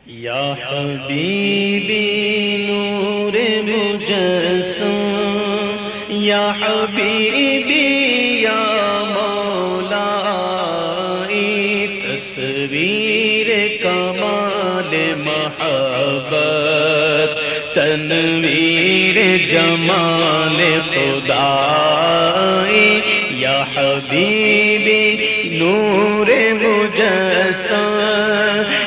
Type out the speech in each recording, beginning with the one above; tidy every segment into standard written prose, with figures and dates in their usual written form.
یا حبیبی نور مجسم، یا حبیبی یا مولائی، تصویر کمال محبت، تنویر جمال خدائی، یا حبیبی نور مجسم،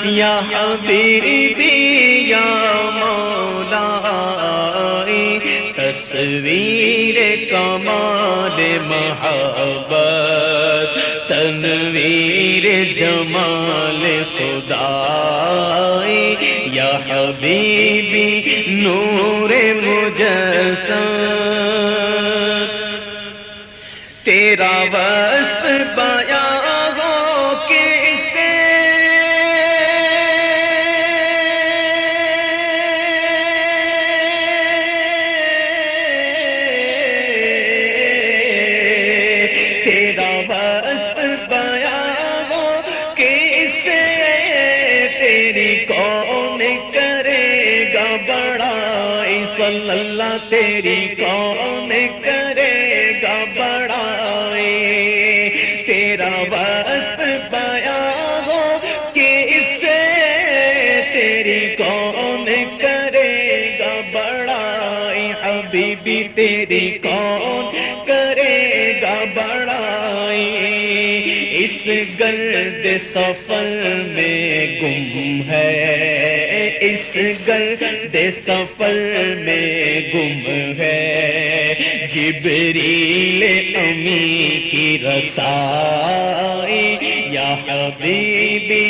یا حبیبی یا مولائی، تصویر کمال محبت، تنویر جمال خدائی، یا حبیبی نور مجسم، تیرا وصف بیان ہو کسے، تیرا وصف بیان ہو کسے، تیری کون کرے گا بڑائی، صلی اللہ تیری کون کرے گا بڑائی، تیرا وصف بیان ہو کسے، تیری کون کرے گا بڑائی، حبیبی تیری کون کرے گا بڑائی، اس گرد سفر میں گم ہے، اس گرد سفر میں گم ہے، جبریل امی کی رسائی، یا حبیبی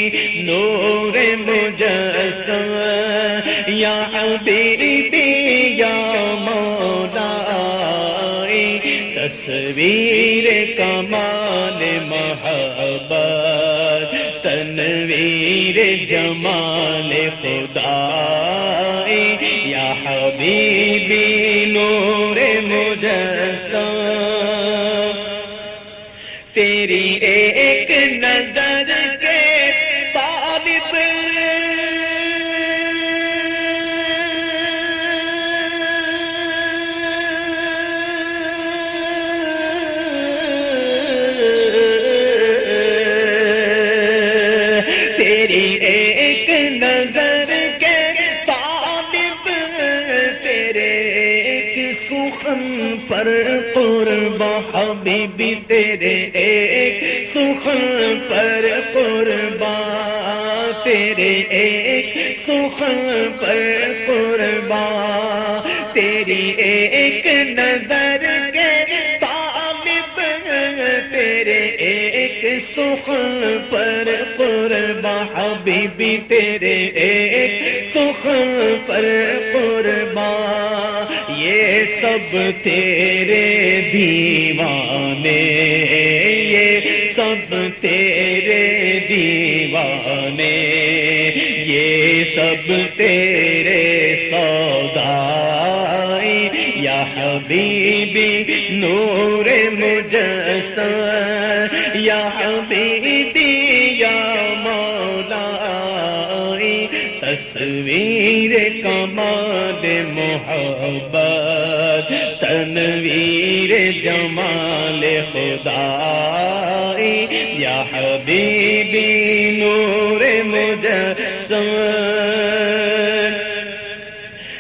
نور مجسم، یا حبیبی یا مولائی، تصویر کمال محبت، تنویر جمال خدائی، یا حبیبی نور مجسم، تیری ایک نظر کے طالب، تیری ایک نظر کے طالب، تیرے ایک سخن پر قرباں، حبیبی تیرے ایک سخن پر قرباں، تیرے ایک سخن پر قرباں، تیری ایک نظر کے طالب، تیرے ایک سخن پر قرباں، حبیبی تیرے ایک سخن پر قرباں، یہ سب تیرے دیوانے، یہ سب تیرے دیوانے، یہ سب تیرے سودائی، یا حبیبی نور مجسم، یا حبیبی یا مولائی، تصویر کمال محبت، تنویر جمال خدائی، یا حبیبی نور مجسم،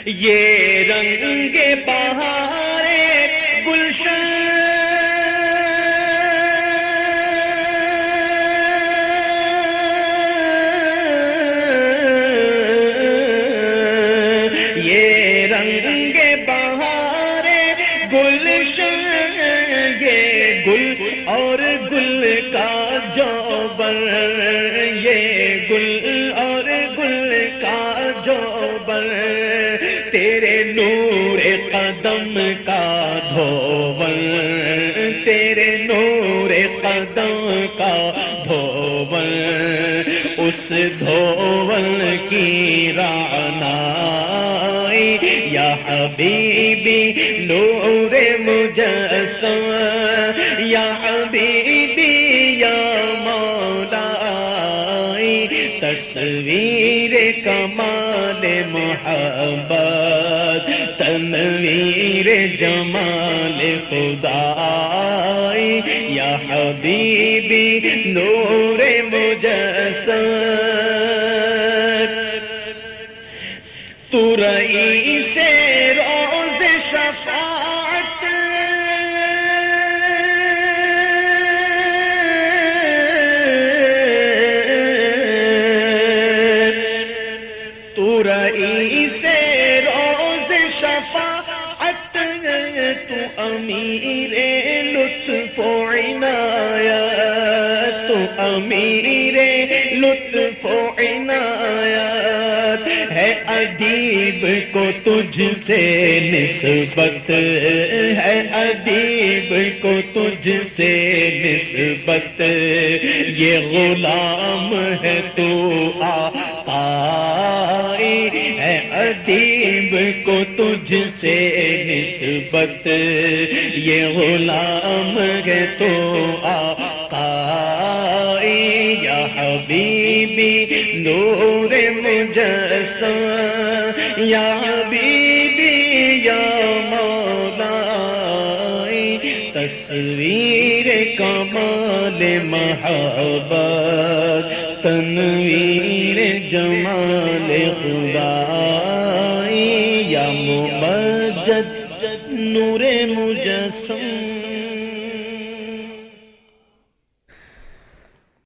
یہ رنگ بہار گلشن، یہ رنگ بہار گلشن، یہ گل اور گل کا جوبن، یہ گل اور گل کا جوبن، تیرے نور قدم کا دھوون، تیرے نور قدم کا دھوون، اس دھوون کی رعنائی، یا حبیبی نور مجسم، یا حبیبی یا مولائی، تصویر تصویر کمال محبت تنویر جمال خدائی یا حبیبی نور مجسم تو رئیس روز شفاعت تو رئیس روز شفاعت تو امیر لطف و عنایت تو امیر لطف و عنایت ہے ادیب کو تجھ سے نسبت ہے ادیب کو تجھ سے نسبت یہ غلام ہے تو آقائی ہے ادیب کو تجھ سے نسبت یہ غلام ہے تو آقائی یا حبیبی نور مجسم یا حبیبی یا مولائی تصویر کمال محبت تنویر جمال خدائی یا ممجد نور مجسم